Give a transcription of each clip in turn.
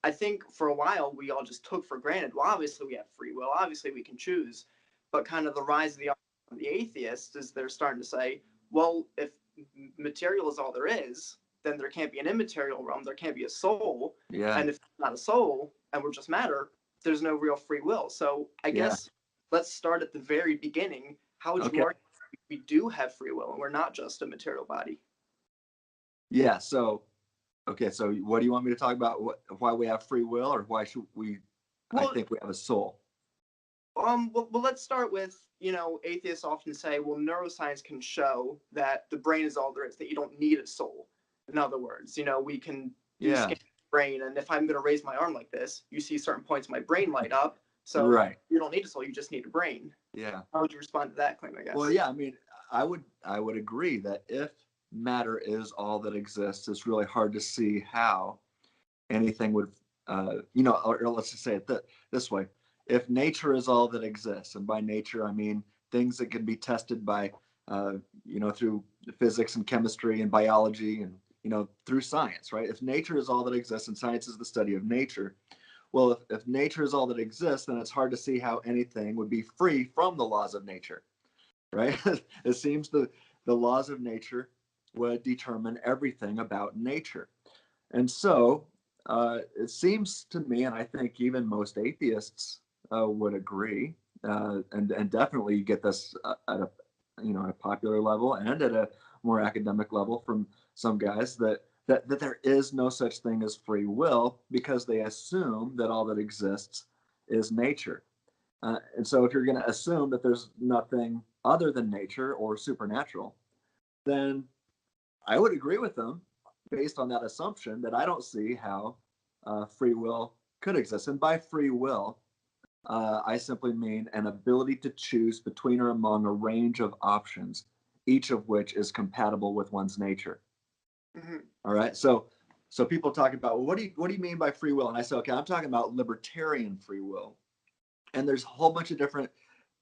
I think for a while we all just took for granted, well, obviously we have free will, obviously we can choose. But kind of the rise of the atheists is they're starting to say, well, if material is all there is, then there can't be an immaterial realm, there can't be a soul. Yeah. And if it's not a soul and we're just matter, there's no real free will. So I Yeah. guess let's start at the very beginning. How would you Okay. argue we do have free will and we're not just a material body? Yeah. So, okay. So what do you want me to talk about? Why we have free will, or why should we, I Well, think we have a soul? well, let's start with, atheists often say, well, neuroscience can show that the brain is all there is, that you don't need a soul. In other words, we can do Yeah. scanning the brain, and if I'm going to raise my arm like this, you see certain points in my brain light up. So Right. you don't need a soul, you just need a brain. Yeah. How would you respond to that claim, I Well, guess? yeah. I mean, I would agree that if matter is all that exists, it's really hard to see how anything would, or let's just say it this way: if nature is all that exists, and by nature I mean things that can be tested by, through physics and chemistry and biology and through science, right? If nature is all that exists, and science is the study of nature, well, if nature is all that exists, then it's hard to see how anything would be free from the laws of nature, right? It seems the laws of nature would determine everything about nature. And so it seems to me, and I think even most atheists would agree, and definitely you get this at a popular level and at a more academic level from some guys that there is no such thing as free will because they assume that all that exists is nature. And so if you're going to assume that there's nothing other than nature or supernatural, then I would agree with them based on that assumption that I don't see how free will could exist. And by free will, I simply mean an ability to choose between or among a range of options, each of which is compatible with one's nature. Mm-hmm. All right. So people talk about, well, what do you mean by free will? And I say, okay, I'm talking about libertarian free will. And there's a whole bunch of different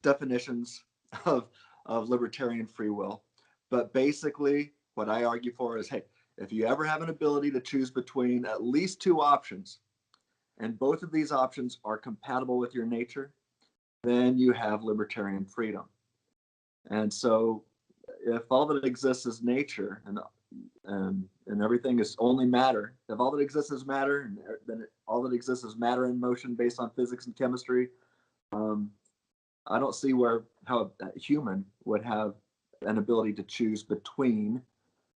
definitions of libertarian free will. But basically, what I argue for is, hey, if you ever have an ability to choose between at least two options, and both of these options are compatible with your nature, then you have libertarian freedom. And so, if all that exists is nature, and everything is only matter, if all that exists is matter, then all that exists is matter in motion based on physics and chemistry. Um, I don't see how a human would have an ability to choose between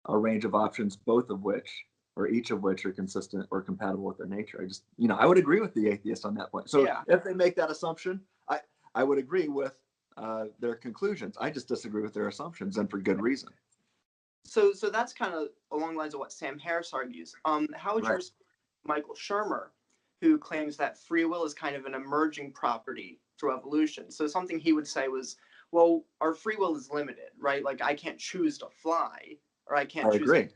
a range of options, both of which or each of which are consistent or compatible with their nature. I would agree with the atheist on that point. So Yeah. if they make that assumption, I would agree with their conclusions. I just disagree with their assumptions, and for good reason. So that's kind of along the lines of what Sam Harris argues. How would you Right. respond to Michael Shermer, who claims that free will is kind of an emerging property through evolution? So something he would say was, well, our free will is limited, right? Like I can't choose to fly, or I I can't choose agree.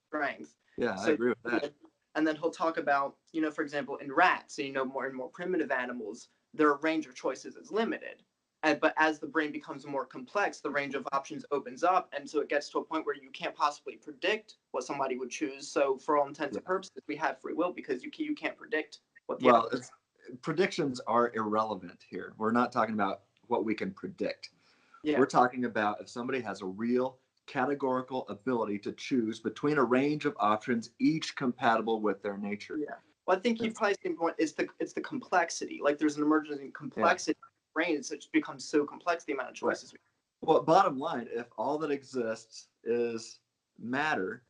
strength. Yeah, I So, agree with that. and then he'll talk about, for example, in rats, and more and more primitive animals, their range of choices is limited. But as the brain becomes more complex, the range of options opens up, and so it gets to a point where you can't possibly predict what somebody would choose. So, for all intents Yeah. and purposes, we have free will because you can't predict what the Well, outcome. predictions are irrelevant here. We're not talking about what we can predict. Yeah, We're talking about if somebody has a real categorical ability to choose between a range of options, each compatible with their nature. yeah. Well, I think he probably thinks it's the complexity. Like there's an emergence in Yeah, complexity in the brain, so it just becomes so complex the amount of right. choices we. Well, bottom line, if all that exists is matter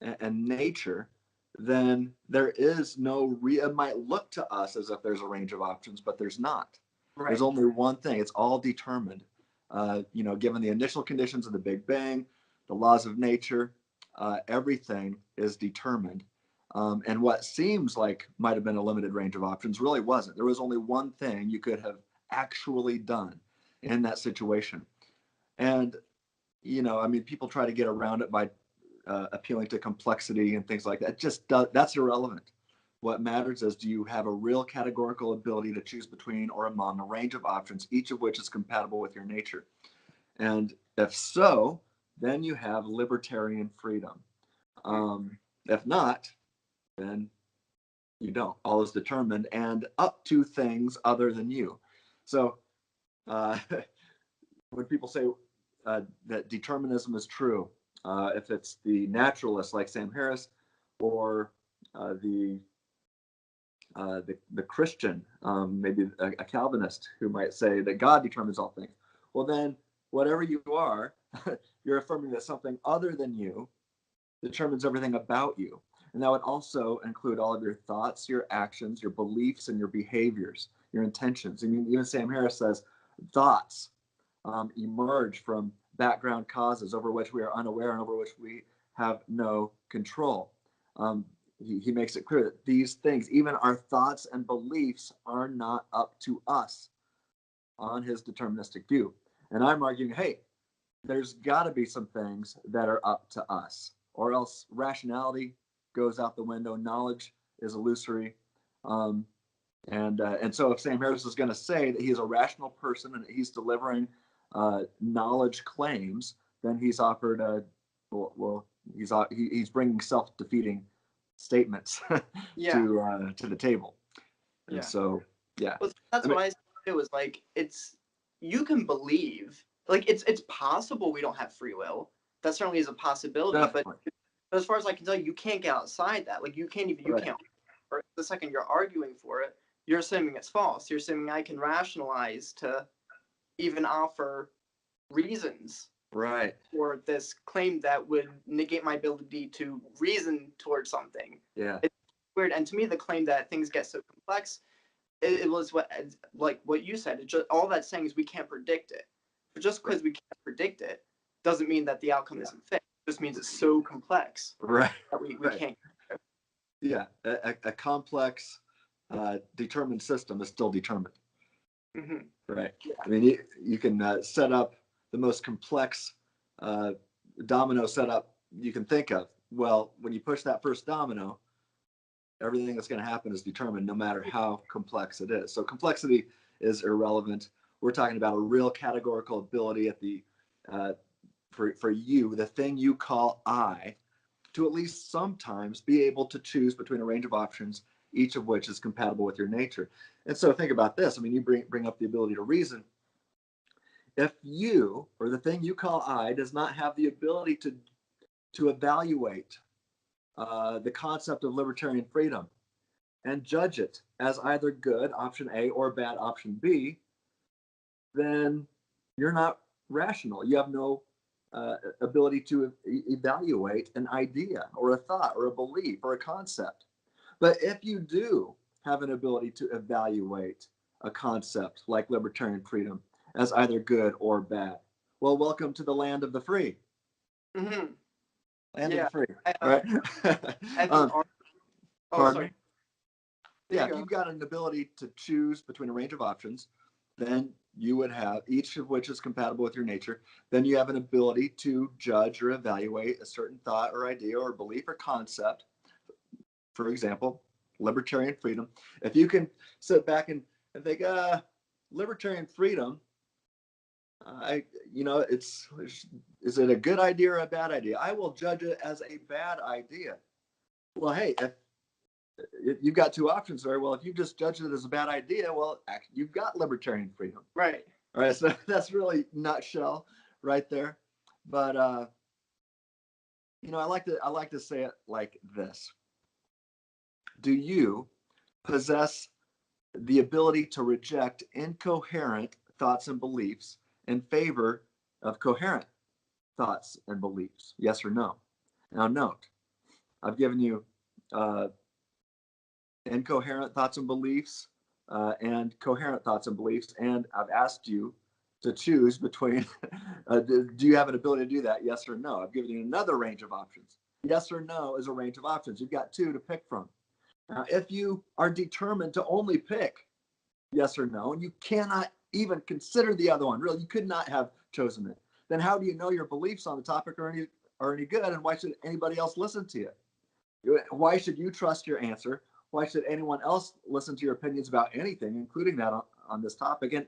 and nature, then there is it might look to us as if there's a range of options, but there's not. There's Right. only one thing. It's all determined. Given the initial conditions of the Big Bang, the laws of nature, everything is determined. And what seems like might have been a limited range of options really wasn't. There was only one thing you could have actually done in that situation. And, I mean, people try to get around it by appealing to complexity and things like that. That's irrelevant. What matters is, do you have a real categorical ability to choose between or among a range of options, each of which is compatible with your nature? And if so, then you have libertarian freedom. If not, then You don't. All is determined and up to things other than you. So uh, when people say that determinism is true, if it's the naturalist like Sam Harris, or uh, the, the Christian, maybe a Calvinist who might say that God determines all things, well then, whatever you are, you're affirming that something other than you determines everything about you. And that would also include all of your thoughts, your actions, your beliefs, and your behaviors, your intentions. And even Sam Harris says thoughts emerge from background causes over which we are unaware and over which we have no control. He makes it clear that these things, even our thoughts and beliefs, are not up to us on his deterministic view. And I'm arguing, hey, there's got to be some things that are up to us, or else rationality goes out the window. Knowledge is illusory. And so if Sam Harris is going to say that he's a rational person and he's delivering knowledge claims, then he's offered he's bringing self-defeating statements Yeah. to the table. And Yeah. so yeah, Well, that's what I said. It was like, it's, you can believe, like, it's possible we don't have free will. That certainly is a possibility. definitely. But as far as I can tell, you can't get outside that. Like, you Right. can't. Or the second you're arguing for it, you're assuming it's false. You're assuming I can rationalize to even offer reasons Right. for this claim that would negate my ability to reason towards something. Yeah. It's weird. And to me, the claim that things get so complex, it was what, like what you said. It just, all that's saying is we can't predict it. But just because we can't predict it doesn't mean that the outcome isn't fixed. It just means it's so complex Right. that we Right. can't. Yeah. A complex, determined system is still determined. Mm-hmm. Right. Yeah. I mean, you can set up the most complex domino setup you can think of. Well, when you push that first domino, everything that's going to happen is determined no matter how complex it is. So complexity is irrelevant. We're talking about a real categorical ability at the for you, the thing you call I, to at least sometimes be able to choose between a range of options, each of which is compatible with your nature. And so think about this. I mean, you bring up the ability to reason. If you, or the thing you call I, does not have the ability to evaluate the concept of libertarian freedom and judge it as either good, option A, or bad, option B, then you're not rational. You have no ability to evaluate an idea or a thought or a belief or a concept. But if you do have an ability to evaluate a concept like libertarian freedom as either good or bad, well, welcome to the land of the free. Mm-hmm. Land of Yeah. the free, I, right? have you? um, Oh, pardon sorry. me? There Yeah, you if go. you've got an ability to choose between a range of options, then you would have each of which is compatible with your nature. Then you have an ability to judge or evaluate a certain thought or idea or belief or concept. For example, libertarian freedom. If you can sit back and think, libertarian freedom, it's is it a good idea or a bad idea? I will judge it as a bad idea. Well, hey, if you've got two options there. Well, if you just judge it as a bad idea, well, you've got libertarian freedom. Right. All right, so that's really nutshell right there. But I like to say it like this: do you possess the ability to reject incoherent thoughts and beliefs in favor of coherent thoughts and beliefs? Yes or no? Now, note, I've given you uh, incoherent thoughts and beliefs and coherent thoughts and beliefs, and I've asked you to choose between do you have an ability to do that? Yes or no? I've given you another range of options. Yes or no is a range of options. You've got two to pick from. Now, if you are determined to only pick yes or no, and you cannot even consider the other one, really, you could not have chosen it, then how do you know your beliefs on the topic are any good, and why should anybody else listen to you? Why should you trust your answer? Why should anyone else listen to your opinions about anything, including that on this topic? And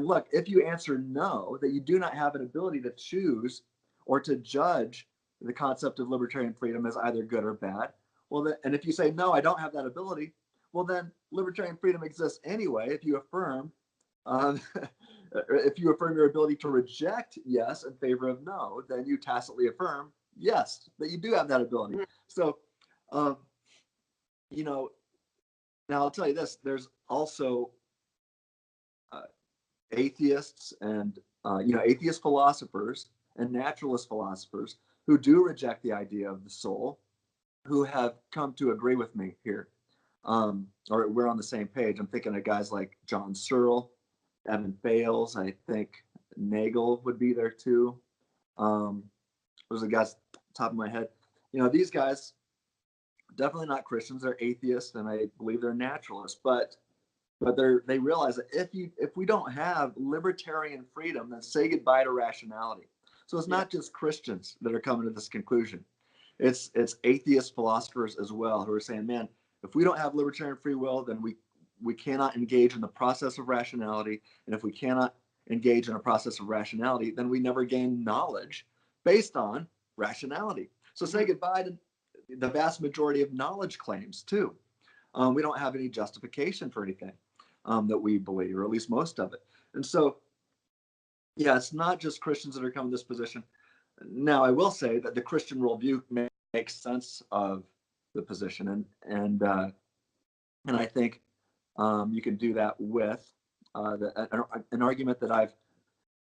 look, if you answer no, that you do not have an ability to choose or to judge the concept of libertarian freedom as either good or bad, well, and if you say no, I don't have that ability, well, then libertarian freedom exists anyway if you affirm um, if you affirm your ability to reject yes in favor of no, then you tacitly affirm yes that you do have that ability. So, um, you know, now I'll tell you this: there's also uh, atheists and atheist philosophers and naturalist philosophers who do reject the idea of the soul, who have come to agree with me here, or we're on the same page. I'm thinking of guys like John Searle, Evan Bales. I think Nagel would be there too. Those are the guys top of my head. These guys definitely not Christians. They're atheists, and I believe they're naturalists. But they realize that if we don't have libertarian freedom, then say goodbye to rationality. So it's not just Christians that are coming to this conclusion. It's atheist philosophers as well who are saying, man, if we don't have libertarian free will, then we cannot engage in the process of rationality. And if we cannot engage in a process of rationality, then we never gain knowledge based on rationality. So say goodbye to the vast majority of knowledge claims too. We don't have any justification for anything that we believe, or at least most of it. And so, yeah, it's not just Christians that are coming to this position. Now, I will say that the Christian worldview makes sense of the position, and I think you can do that with an argument that I've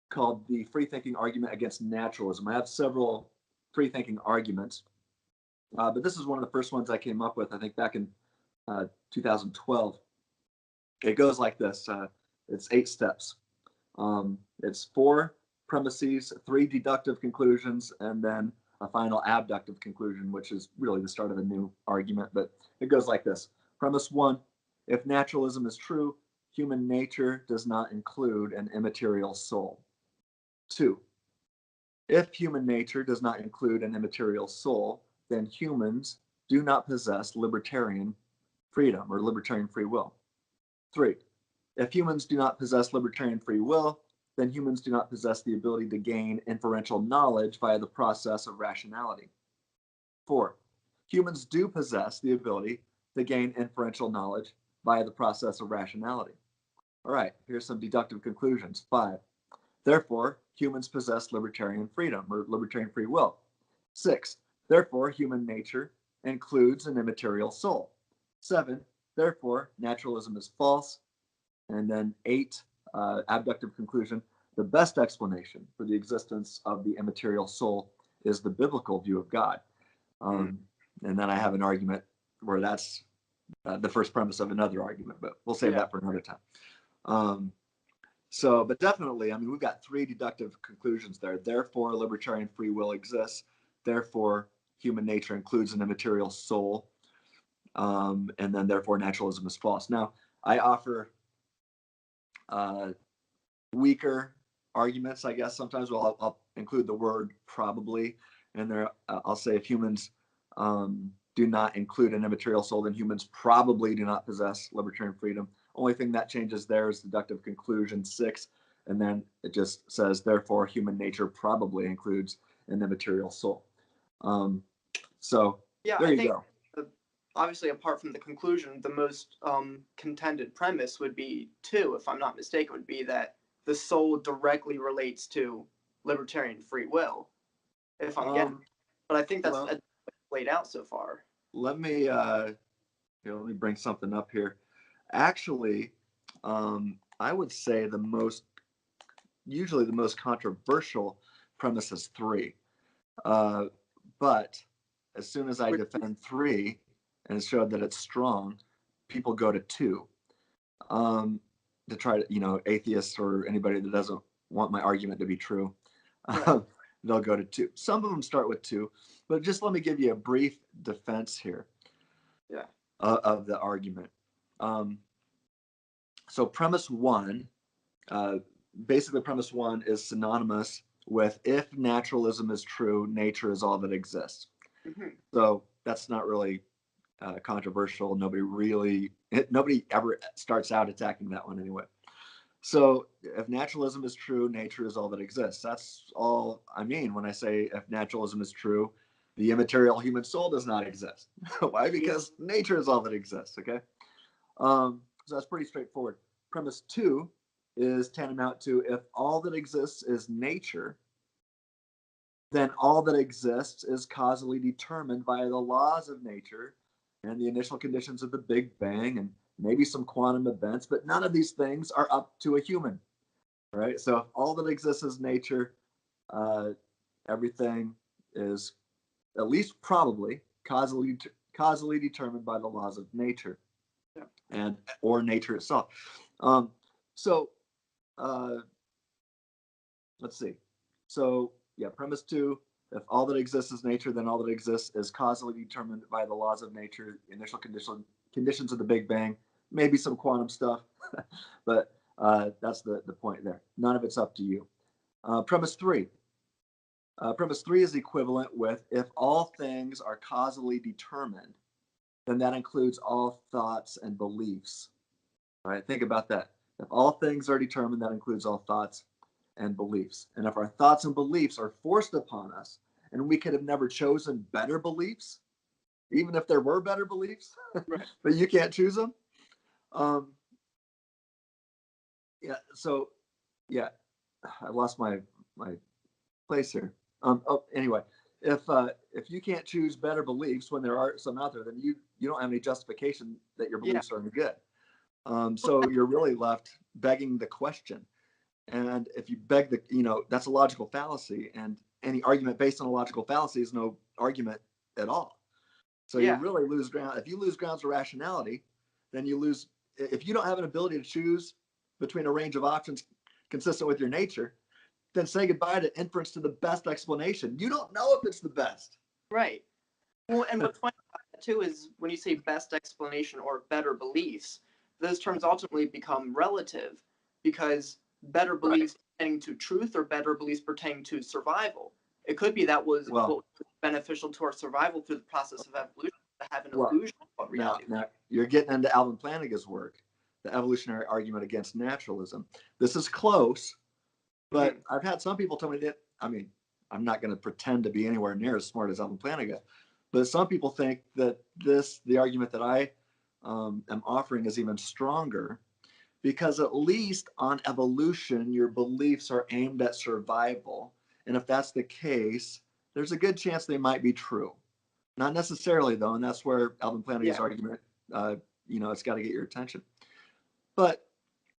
called the free thinking argument against naturalism. I have several free thinking arguments, but this is one of the first ones I came up with, I think, back in 2012. It goes like this. It's 8 steps. It's 4 premises, 3 deductive conclusions, and then a final abductive conclusion, which is really the start of a new argument. But it goes like this. Premise 1, if naturalism is true, human nature does not include an immaterial soul. 2, if human nature does not include an immaterial soul, then humans do not possess libertarian freedom or libertarian free will. 3, if humans do not possess libertarian free will, then humans do not possess the ability to gain inferential knowledge via the process of rationality. 4, humans do possess the ability to gain inferential knowledge via the process of rationality. All right, here's some deductive conclusions. 5, therefore, humans possess libertarian freedom or libertarian free will. 6, therefore, human nature includes an immaterial soul. 7, therefore, naturalism is false. And then 8, abductive conclusion, the best explanation for the existence of the immaterial soul is the biblical view of God. And then I have an argument where that's the first premise of another argument, but we'll save that for another time. But definitely, I mean, we've got 3 deductive conclusions there. Therefore, libertarian free will exists. Therefore, human nature includes an immaterial soul. And then therefore, naturalism is false. Now, I offer weaker arguments, I guess. Sometimes I'll include the word probably in there. I'll say if humans do not include an immaterial soul, then humans probably do not possess libertarian freedom. Only thing that changes there is deductive conclusion 6, and then it just says therefore human nature probably includes an immaterial soul. So yeah, there I you think go. Obviously, apart from the conclusion, the most contended premise would be 2, if I'm not mistaken, would be that the soul directly relates to libertarian free will, if I'm getting. But I think that's laid out so far. Let me bring something up here. Actually, I would say usually the most controversial premise is 3. But as soon as I defend 3 and show that it's strong, people go to 2 to try to, atheists or anybody that doesn't want my argument to be true. Right. They'll go to 2. Some of them start with 2, but just let me give you a brief defense here. Yeah. Of the argument. So premise 1, basically premise 1 is synonymous with if naturalism is true, nature is all that exists. Mm-hmm. So that's not really controversial. Nobody ever starts out attacking that one anyway. So if naturalism is true, nature is all that exists. That's all I mean when I say if naturalism is true, the immaterial human soul does not exist. Why? Because nature is all that exists, okay? So that's pretty straightforward. Premise 2 is tantamount to if all that exists is nature, then all that exists is causally determined by the laws of nature and the initial conditions of the Big Bang and maybe some quantum events, but none of these things are up to a human, right? So if all that exists is nature, everything is at least probably causally determined by the laws of nature, Yeah. and or nature itself. Um, so uh, let's see. So yeah, premise 2: if all that exists is nature, then all that exists is causally determined by the laws of nature, initial conditions of the Big Bang, maybe some quantum stuff, but that's the point there. None of it's up to you. Premise 3. Premise 3 is equivalent with if all things are causally determined, then that includes all thoughts and beliefs. All right, think about that. If all things are determined, that includes all thoughts and beliefs. And if our thoughts and beliefs are forced upon us, and we could have never chosen better beliefs, even if there were better beliefs, Right. but you can't choose them. Yeah. So, yeah, I lost my place here. Anyway, if you can't choose better beliefs when there are some out there, then you don't have any justification that your Yeah. beliefs are any good. So you're really left begging the question. And if you beg that's a logical fallacy, and any argument based on a logical fallacy is no argument at all. So you Yeah. really lose ground. If you lose grounds of rationality, then you lose. If you don't have an ability to choose between a range of options consistent with your nature, then say goodbye to inference to the best explanation. You don't know if it's the best. Right. Well, and what's funny about that too is when you say best explanation or better beliefs, those terms ultimately become relative because better Right. beliefs pertaining to truth or better beliefs pertaining to survival. It could be that was what Well, was beneficial to our survival through the process of evolution to have an well, illusion of what now, reality is. now you're getting into Alvin Plantinga's work, the evolutionary argument against naturalism. This is close, but Mhm. I've had some people tell me that, I mean, I'm not going to pretend to be anywhere near as smart as Alvin Plantinga, but some people think that the argument that I am offering is even stronger because at least on evolution, your beliefs are aimed at survival. And if that's the case, there's a good chance they might be true. Not necessarily, though, and that's where Alvin Plantinga's Yeah. argument, it's got to get your attention. But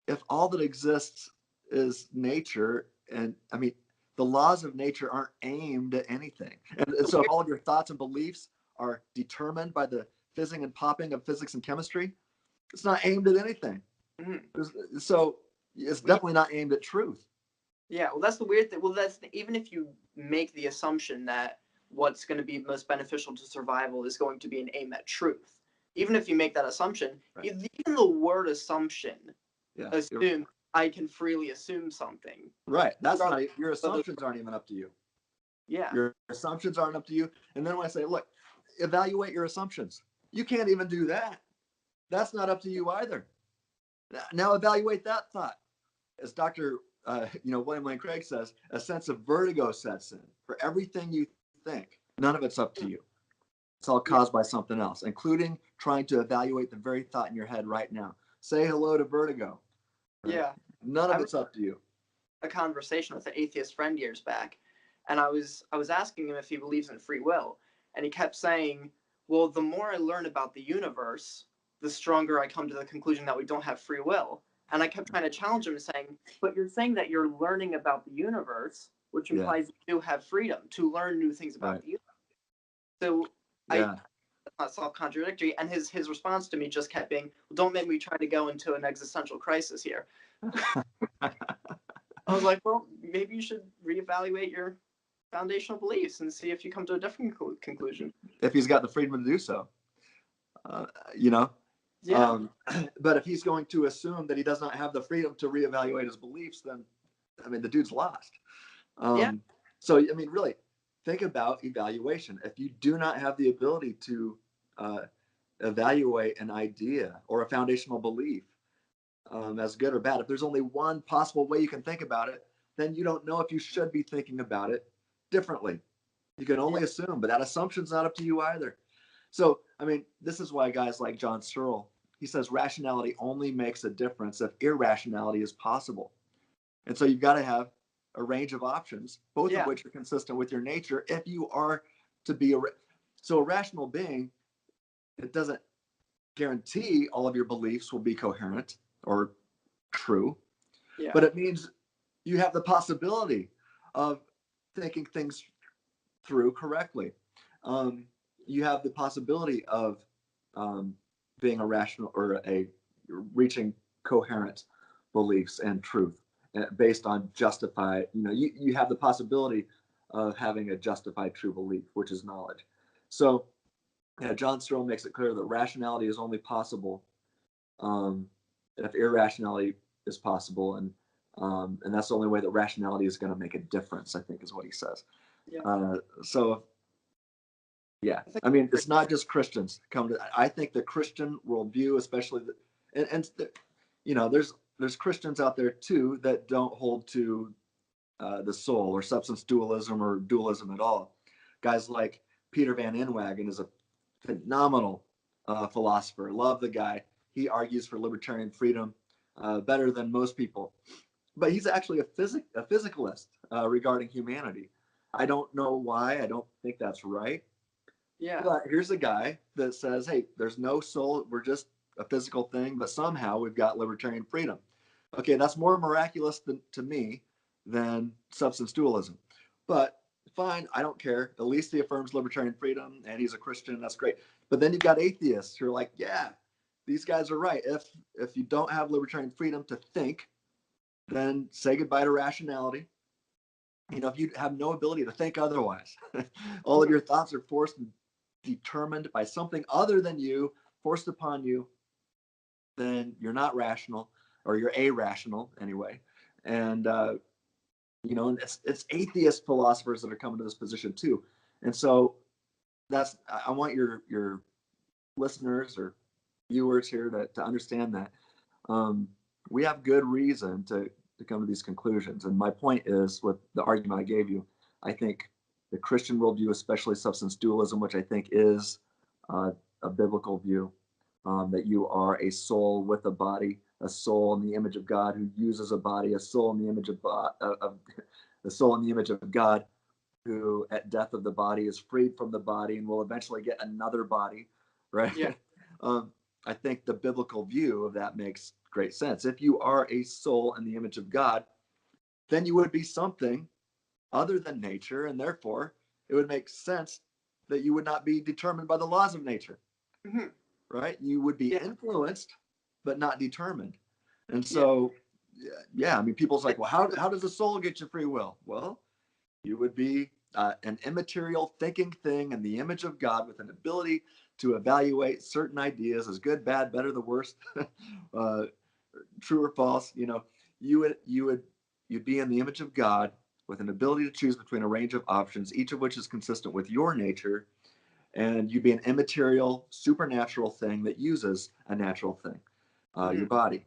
if all that exists is nature, and I mean, the laws of nature aren't aimed at anything. And so if all of your thoughts and beliefs are determined by the fizzing and popping of physics and chemistry, it's not aimed at anything. Mhm. So it's definitely not aimed at truth. Yeah, well, that's the weird thing. Well, even if you make the assumption that what's going to be most beneficial to survival is going to be an aim at truth, even if you make that assumption, Right. even the word assumption Yeah. assume I can freely assume something. Right. That's not Regardless your of whether- assumptions aren't even up to you. Yeah, Your assumptions aren't up to you. And then when I say, look, evaluate your assumptions, you can't even do that. That's not up to you either. Now evaluate that thought. As Dr. William Lane Craig says, a sense of vertigo sets in for everything you think. None of it's up to you. It's all yeah, caused by something else, including trying to evaluate the very thought in your head right now. Say hello to vertigo. Right? yeah. None I of remember it's up to you. a conversation with an atheist friend years back, and I was asking him if he believes in free will, and he kept saying, "Well, the more I learn about the universe, the stronger I come to the conclusion that we don't have free will." And I kept trying to challenge him, saying, "But you're saying that you're learning about the universe, which Yeah. implies you do have freedom to learn new things about Right. the universe." So I Yeah. that's not self-contradictory. And his response to me just kept being, well, "Don't make me try to go into an existential crisis here." I was like, well, maybe you should reevaluate your foundational beliefs and see if you come to a different conclusion. If he's got the freedom to do so, uh, you know. Yeah. But if he's going to assume that he does not have the freedom to reevaluate his beliefs, then I mean the dude's lost. Yeah. So I mean, really, think about evaluation. If you do not have the ability to uh, evaluate an idea or a foundational belief as good or bad, if there's only one possible way you can think about it, then you don't know if you should be thinking about it differently. You can Yeah. only assume, but that assumption's not up to you either. So, I mean, this is why guys like John Searle he says rationality only makes a difference if irrationality is possible. And so you've got to have a range of options, both of Yeah. which are consistent with your nature if you are to be so a rational being. It doesn't guarantee all of your beliefs will be coherent or true, Yeah. but it means you have the possibility of thinking things through correctly. Um, you have the possibility of being a rational or a reaching coherent beliefs and truth based on justified. You have the possibility of having a justified true belief, which is knowledge. So, yeah, John Searle makes it clear that rationality is only possible if irrationality is possible, and that's the only way that rationality is going to make a difference, I think, is what he says. Yeah. So yeah, I think I mean, it's not just Christians come to. I think the Christian worldview, especially, there's Christians out there too that don't hold to the soul or substance dualism or dualism at all. Guys like Peter Van Inwagen is a phenomenal philosopher. Love the guy. He argues for libertarian freedom better than most people. But he's actually a physicalist regarding humanity. I don't know why. I don't think that's right. Yeah. But here's a guy that says, hey, there's no soul. We're just a physical thing, but somehow we've got libertarian freedom. Okay, that's more miraculous to me than substance dualism. But fine, I don't care. At least he affirms libertarian freedom and he's a Christian. That's great. But then you've got atheists who are like, yeah, these guys are right. If you don't have libertarian freedom to think, then say goodbye to rationality. If you have no ability to think otherwise, all of your thoughts are forced and determined by something other than you, forced upon you, then you're not rational, or you're irrational anyway. And and it's atheist philosophers that are coming to this position too. And so I want your listeners or viewers here to understand that we have good reason to come to these conclusions. And my point is, with the argument I gave you, I think the Christian worldview, especially substance dualism, which I think is a biblical view, that you are a soul with a body, a soul in the image of God who uses a body, a soul in the image of a soul in the image of God who at death of the body is freed from the body and will eventually get another body, right? Yeah. I think the biblical view of that makes great sense. If you are a soul in the image of God, then you would be something other than nature, and therefore it would make sense that you would not be determined by the laws of nature, Mm-hmm. right? You would be Yeah. influenced, but not determined. And Yeah. so, yeah, I mean, people's like, well, how does a soul get you free will? Well, you would be an immaterial thinking thing in the image of God with an ability to evaluate certain ideas as good, bad, better, the worst, true or false. You'd be in the image of God with an ability to choose between a range of options, each of which is consistent with your nature, and you'd be an immaterial, supernatural thing that uses a natural thing, your body.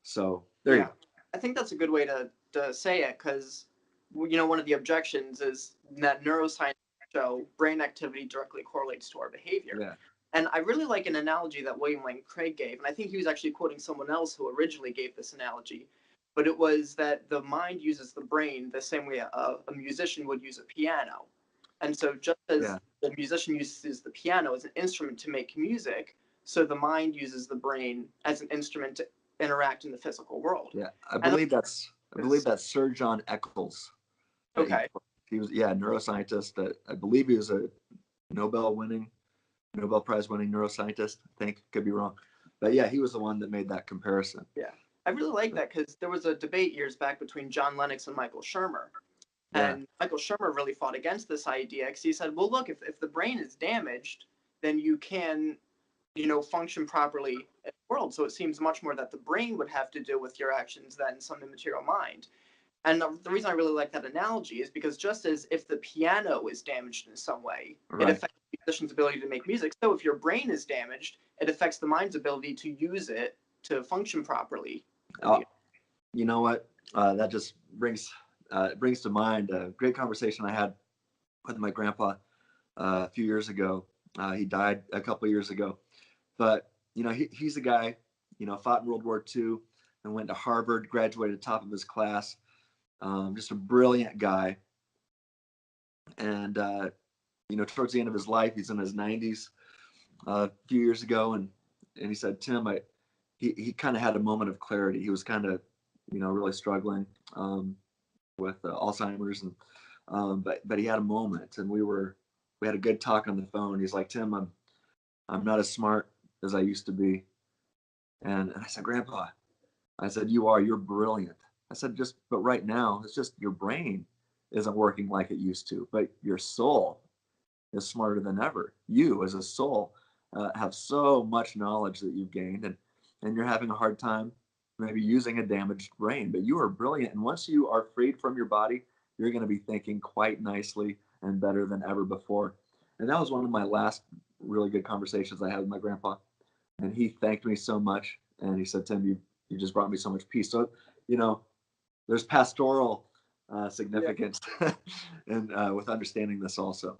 So there you Yeah. go. I think that's a good way to say it, because one of the objections is that neuroscience show brain activity directly correlates to our behavior. Yeah. And I really like an analogy that William Lane Craig gave, and I think he was actually quoting someone else who originally gave this analogy. But it was that the mind uses the brain the same way a musician would use a piano. And so just as Yeah. the musician uses the piano as an instrument to make music, so the mind uses the brain as an instrument to interact in the physical world. Yeah. And I believe that's Sir John Eccles. okay, He was, yeah, a neuroscientist. I believe he was a Nobel Prize winning neuroscientist. I think, could be wrong, but yeah, he was the one that made that comparison. yeah, I really like that, because there was a debate years back between John Lennox and Michael Shermer. Yeah. And Michael Shermer really fought against this idea, because he said, well, look, if the brain is damaged, then you can, function properly in the world. So it seems much more that the brain would have to deal with your actions than some immaterial mind. And the reason I really like that analogy is because just as if the piano is damaged in some way, it Right. affects the musician's ability to make music. So if your brain is damaged, it affects the mind's ability to use it to function properly. You know what? That just brings to mind a great conversation I had with my grandpa a few years ago. He died a couple of years ago, but he's a guy, fought in World War II and went to Harvard, graduated top of his class. Just a brilliant guy. And, towards the end of his life, he's in his 90s, a few years ago. And he said, Tim, he kind of had a moment of clarity. He was kind of, really struggling with Alzheimer's. But he had a moment, and we had a good talk on the phone. He's like, Tim, I'm not as smart as I used to be. And I said, Grandpa, I said, you're brilliant. I said, but right now, it's just your brain isn't working like it used to, but your soul is smarter than ever. You, as a soul, have so much knowledge that you've gained, and you're having a hard time maybe using a damaged brain, but you are brilliant. And once you are freed from your body, you're going to be thinking quite nicely and better than ever before. And that was one of my last really good conversations I had with my grandpa. And he thanked me so much. And he said, Tim, you just brought me so much peace. So, there's pastoral significance and with understanding this also.